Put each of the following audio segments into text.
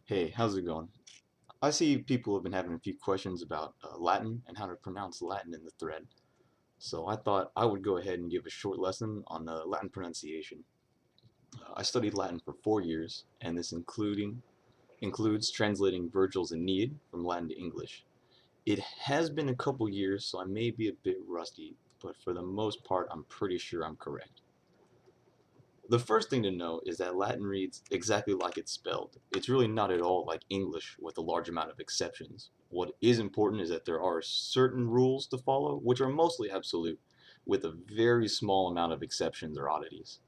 Hey, how's it going? I see people have been having a few questions about Latin and how to pronounce Latin in the thread. So I thought I would go ahead and give a short lesson on Latin pronunciation. I studied Latin for 4 years, and this includes translating Virgil's Aeneid from Latin to English. It has been a couple years, so I may be a bit rusty, but for the most part, I'm pretty sure I'm correct. The first thing to know is that Latin reads exactly like it's spelled. It's really not at all like English with a large amount of exceptions. What is important is that there are certain rules to follow, which are mostly absolute, with a very small amount of exceptions or oddities.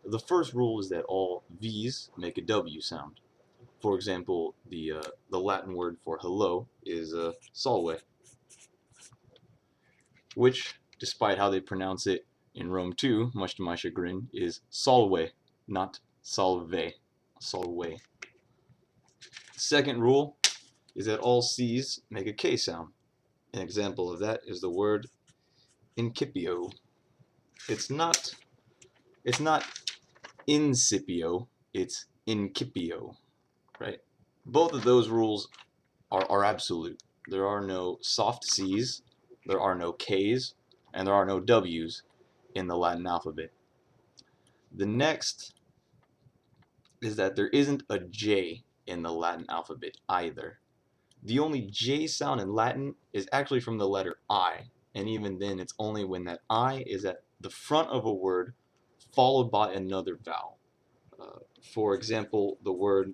The first rule is that all V's make a W sound. For example, the Latin word for hello is salve, which, despite how they pronounce it in Rome too, much to my chagrin, is salve, not salve. Salve. Second rule is that all C's make a K sound. An example of that is the word incipio. It's not it's not incipio, it's incipio, right? Both of those rules are absolute. There are no soft C's, there are no K's, and there are no W's in the Latin alphabet. The next is that there isn't a J in the Latin alphabet either. The only J sound in Latin is actually from the letter I, and even then it's only when that I is at the front of a word followed by another vowel. For example, the word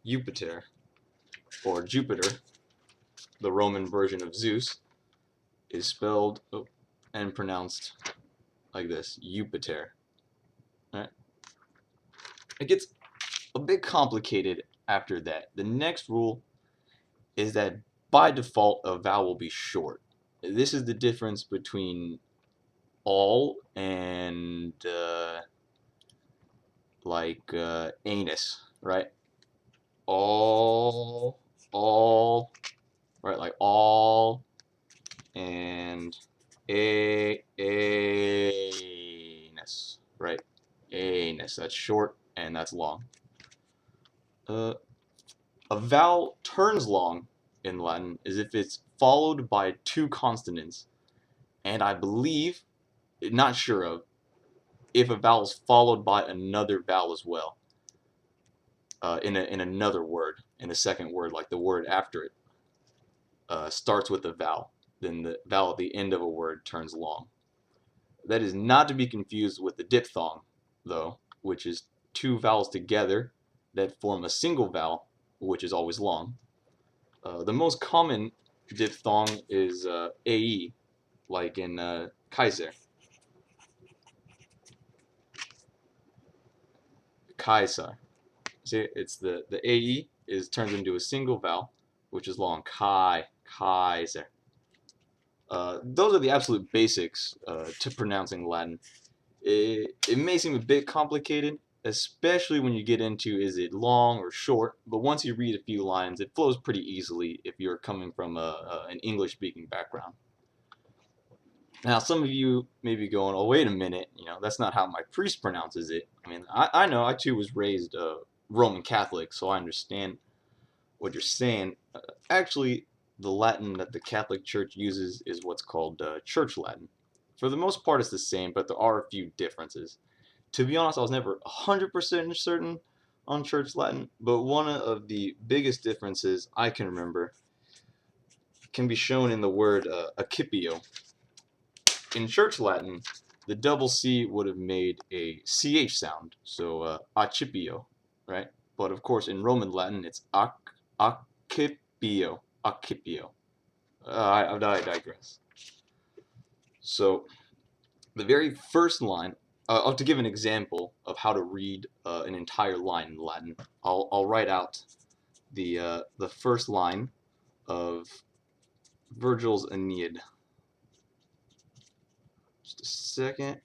Jupiter or Jupiter, the Roman version of Zeus, is spelled and pronounced like this, Jupiter. Right? It gets a bit complicated after that. The next rule is that by default a vowel will be short. This is the difference between all and anus, right? All, right? Like all and anus, right? Anus. That's short and that's long. Uh, a vowel turns long in Latin is if it's followed by two consonants, and I believe, not sure of, if a vowel is followed by another vowel as well, in another word, in a second word, like the word after it starts with a vowel, then the vowel at the end of a word turns long. That is not to be confused with the diphthong, though, which is two vowels together that form a single vowel, which is always long. The most common diphthong is AE, like in Kaiser. Kaiser. See, it's the AE is turns into a single vowel, which is long. Kaiser. Those are the absolute basics to pronouncing Latin. It may seem a bit complicated, especially when you get into is it long or short, but once you read a few lines, it flows pretty easily if you're coming from an English-speaking background. Now, some of you may be going, oh, wait a minute, that's not how my priest pronounces it. I mean, I know, I too was raised Roman Catholic, so I understand what you're saying. Actually, the Latin that the Catholic Church uses is what's called Church Latin. For the most part, it's the same, but there are a few differences. To be honest, I was never 100% certain on Church Latin, but one of the biggest differences I can remember can be shown in the word accipio. In Church Latin, the double C would have made a CH sound, so accipio, right? But of course, in Roman Latin, it's accipio. Accipio. I digress. So, the very first line, to give an example of how to read an entire line in Latin, I'll write out the first line of Virgil's Aeneid. Just a second.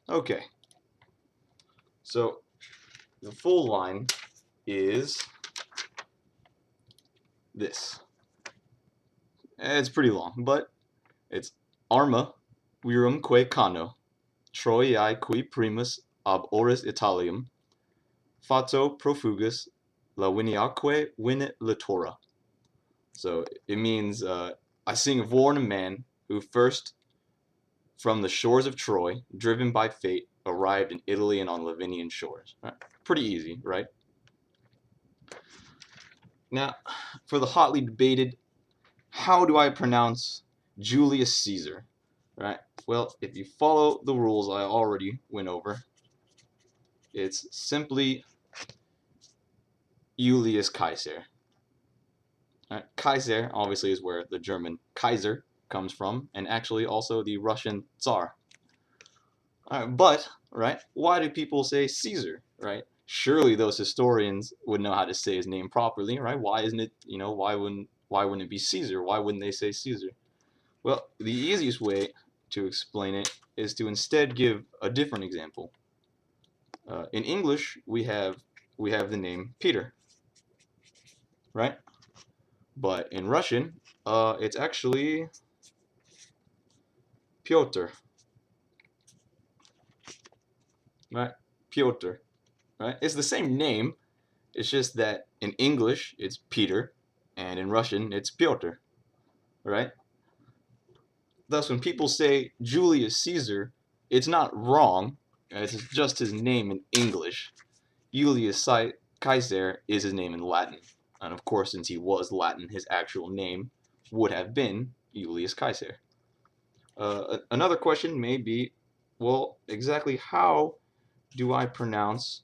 Okay, so the full line is this. It's pretty long, but it's Arma virumque cano, Troiae qui primus ab oris Italium, fato profugus laviniaque vinet littora. So it means, I sing of war and a man who first from the shores of Troy, driven by fate, arrived in Italy and on Lavinian shores. Right? Pretty easy, right? Now, for the hotly debated, how do I pronounce Julius Caesar? Right? Well, if you follow the rules I already went over, it's simply Julius Caesar. Right? Kaiser obviously is where the German Kaiser comes from, and actually also the Russian Tsar. But, right, why do people say Caesar, right? Surely those historians would know how to say his name properly, right? Why isn't it, why wouldn't it be Caesar? Why wouldn't they say Caesar? Well, the easiest way to explain it is to instead give a different example. In English, we have the name Peter, right? But in Russian, it's actually Pyotr, right? Pyotr, right? It's the same name. It's just that in English it's Peter, and in Russian it's Pyotr, right? Thus, when people say Julius Caesar, it's not wrong. It's just his name in English. Julius Caesar is his name in Latin. And of course, since he was Latin, his actual name would have been Julius Caesar. Another question may be, well, exactly how do I pronounce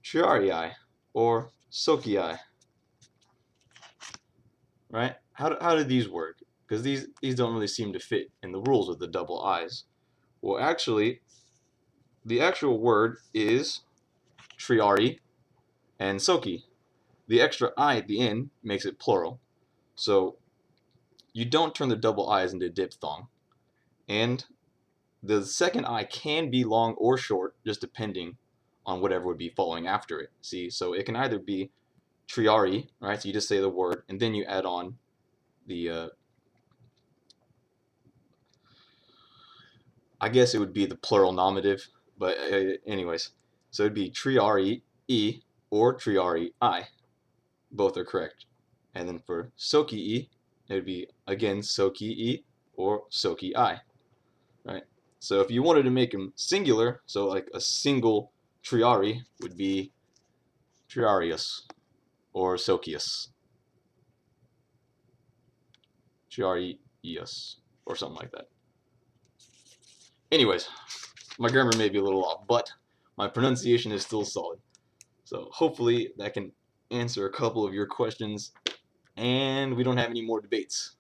Triarii or Socii? Right? How do these work? Because these don't really seem to fit in the rules of the double I's. Well, actually, the actual word is Triarii and Soci. The extra I at the end makes it plural. So you don't turn the double I's into diphthong. And the second I can be long or short, just depending on whatever would be following after it. See, so it can either be Triarii, right? So you just say the word, and then you add on the I guess it would be the plural nominative, but anyways. So it'd be Triarii or Triarii. Both are correct. And then for Socii, it would be, again, Socii or Socii. Right? So if you wanted to make them singular, so like a single Triarii would be Triarius or Socius. Triarius or something like that. Anyways, my grammar may be a little off, but my pronunciation is still solid. So hopefully that can answer a couple of your questions, and we don't have any more debates.